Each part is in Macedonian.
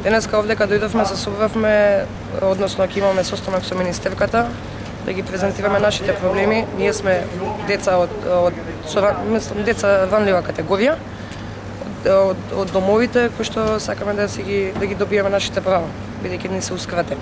Денеска овде кога дојдовме се собравме, односно ќе имаме состанок со министерката да ги презентираме нашите проблеми. Ние сме деца деца ранлива категорија од домовите кои што сакаме да ги добиеме нашите права, бидејќи ни се ускратени.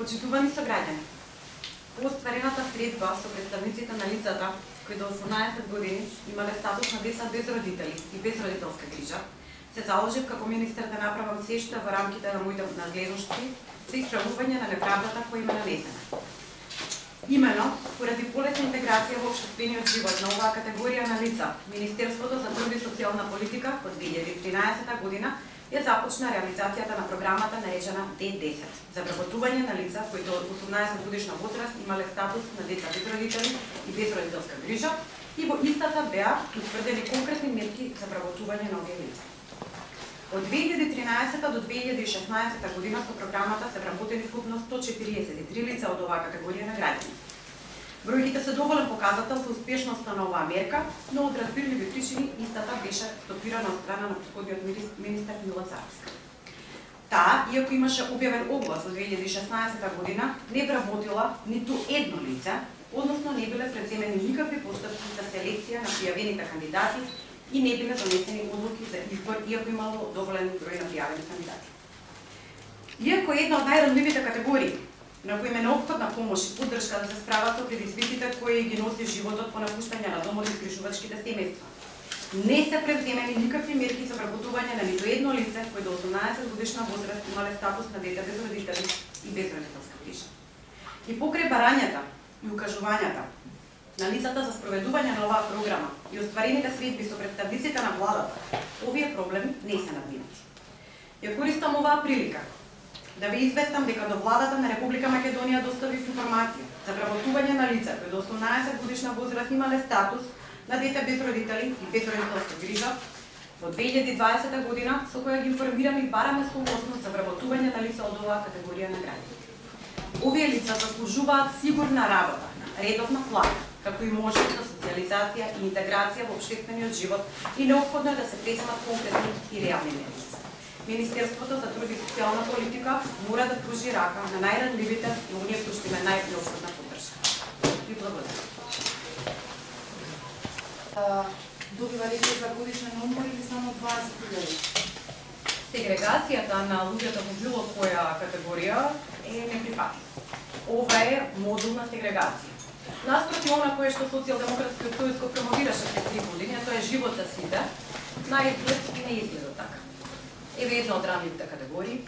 Почитувани сограѓани, по остварената средба со представниците на лицата кои до 18 години имале статус на деца без родители и без родителска грижа, се заложив како министер да направам се што во рамките на моите надлежности за исправување на неправдата која има нанесена. Имено, поради полесна интеграција во општествениот живот на оваа категорија на лица, Министерството за труд и социјална политика од 2013 година ја започна реализацијата на програмата наречена Д10 за вработување на лица кои до 18 годишна возраст имале статус на деца без родители и без родителска грижа и во истата беа утврдени конкретни мерки за вработување на овие лица. Од 2013 до 2016 година со програмата се вработени вкупно 143 лица од оваа категорија на граѓани. Бројките се доволен показател за успешноста на оваа мерка, но од разбирливи причини истата беше стопирана од страна на претходниот министер Мила Царевска. Таа, иако имаше објавен оглас во 2016 година, не вработила ниту едно лице, односно не биле предземени никакви постапки за селекција на пријавените кандидати и не биле донесени одлуки за избор, иако имало доволен број на пријавени кандидати. Иако една од најранливите категории на кои е неопходна помош и поддршка да се справат со предизвиците кои ги носи животот по напуштање на домот и згрижувачките семејства. Не се превземени никакви мерки за вработување на ниту едно лице кој до 18 годишна возраст имале статус на дете без родители и без родителска грижа. И покрај барањата и укажувањата на лицата за спроведување на оваа програма и остварените средби со представниците на владата, овие проблеми не се надминати. Ја користам оваа прилика да ви известам дека до владата на Република Македонија доставив информација за вработување на лица кои до 18 годишна возраст имале статус на дете без родители и без родителска грижа во 2020 година, со која ги информираме и бараме согласност за вработување на лица од оваа категорија на граѓани. Овие лица заслужуваат сигурна работа, редовна плата, како и можност за социализација и интеграција во општествениот живот и неопходно е да се преземат конкретни и реални мерки. Министерството за труд и социјална политика мора да пружи рака на најранливите и оние кои што има најнеопходна поддршка. Ви благодарам. Добива лице за годишен одмор или само 20.000? Сегрегацијата на луѓето во било која категорија е неприфатлива. Ова е модулна сегрегација. Наспроти она кое што Социјалдемократскиот сојуз го промовираше пред 3 години, тоа е живот за сите, на изглед не изгледа така. Еве една од ранливите категории.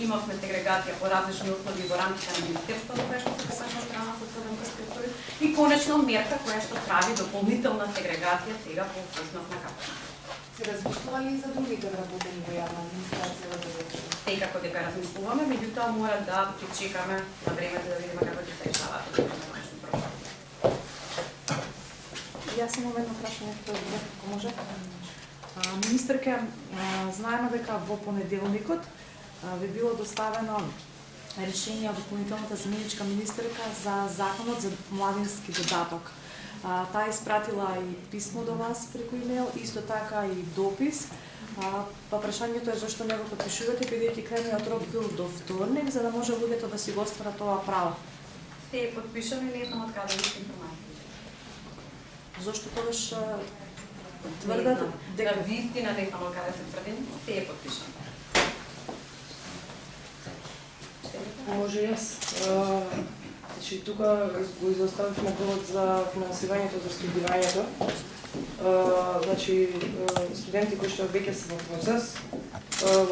Имавме сегрегација по различни основи во рамките на Министерството, која што се посача страна на Социјалдемократскиот сојуз, и конечно мерка која што прави дополнителна сегрегација сега по основ на КПН. Се размислува ли за другите вработени во јавна администрација во државата? Секако дека размислуваме, меѓутоа мора да причекаме на времето да видиме како ќе се решаваат нашите проблеми. Јас имам едно прашање, ако може. Министерке, знаеме дека во понеделникот ви било доставено решение од дополнителната заменичка министерка за законот за младински додаток. Таа испратила и писмо до вас преку имейл, исто така и допис. Па прашањето е зашто не го подпишувате, бидејќи крајниот рок бил до вторник, за да може луѓето да си го остварат ова право. Се подпишаме и не знам од каде ви информација. Зошто тогаш тврдат дека вистина дека само каде се тврдени, се е подпишано. Може јас. Значи, тука го изоставивме делот за финансирањето за студирањето. Значи, студенти кои што веќе се во процес,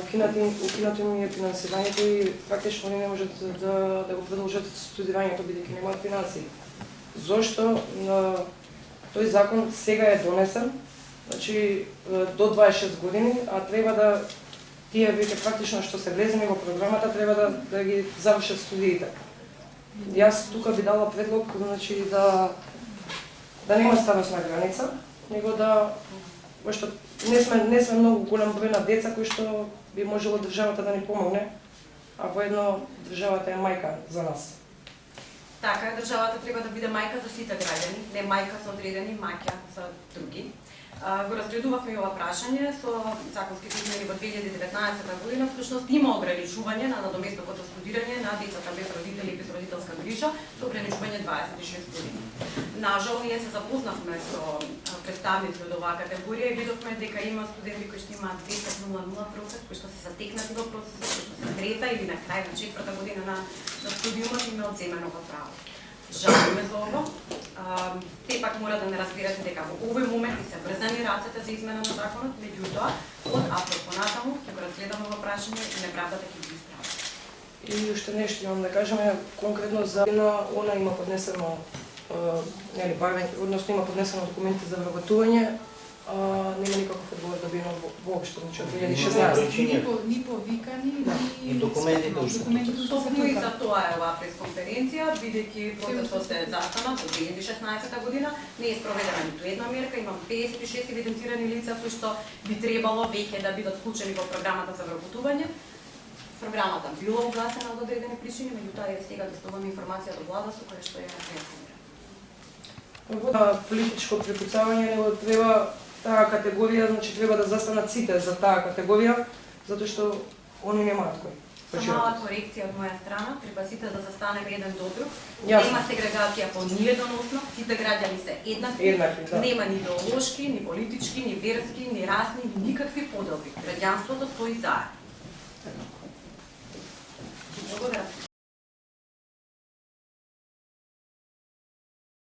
укинато им е финансирањето и практично не можат да го продолжат студирањето бидејќи немаат финансии. Зошто тој закон сега е донесен, значи до 26 години, а треба да тие веќе практично што се влезени во програмата треба да ги завршат студиите. Јас тука би дала предлог, значи да нема старосна граница, него да не сме многу голем број на деца кои што би можело државата да ни помогне, а воедно државата е мајка за нас. Така, државата треба да биде мајка за сите граѓани, не мајка за одредени, маќа за други. Го разгледувавме и ова прашање со законските измени во 2019 година, всушност има ограничување на надоместокот за студирање на децата без родители и без родителска грижа, со ограничување 26 години. Нажал, ние се запознавме со представници од оваа категорија и видовме дека има студенти кои што имаат 10.00 просек, кои што се затекнати во процесот, кои што се трета или на крај на четврта година на студиумот им е одземено во право. Жалиме за ово. Сепак мора да не разбирате дека во овој момент се врзани рацете за измена на законот, меѓутоа, од април понатаму ќе го разгледаме ова прашање и неправдата ќе ги исправи. И уште нешто имам да кажам, конкретно за она има поднесено односно има поднесено документи за вработување, нема никаков одговор добиено воопшто, значи од 2016. Ни повикани, И документите уште. Токму и за тоа е оваа пресконференција, бидејќи процесот е застанат од 2016 година, не е спроведена ниту една мерка, имам 56 евидентирани лица кои што би требало веќе да бидат вклучени во програмата за вработување. Програмата била огласена од одредени причини, меѓутоа е сега доставаме информација до влада со која што ја реагира. Политичко препуцавање него треба таа категорија, значи треба да застанат сите за таа категорија, затоа што они немаат кој. Со мала корекција од моја страна, треба сите да застанеме еден до друг. Јасно. Нема сегрегација по ниеден основ, сите граѓани се еднакви, Да. нема ни идеолошки, ни политички, ни верски, ни расни, ни никакви поделби. Граѓанството стои заедно. Благодарам.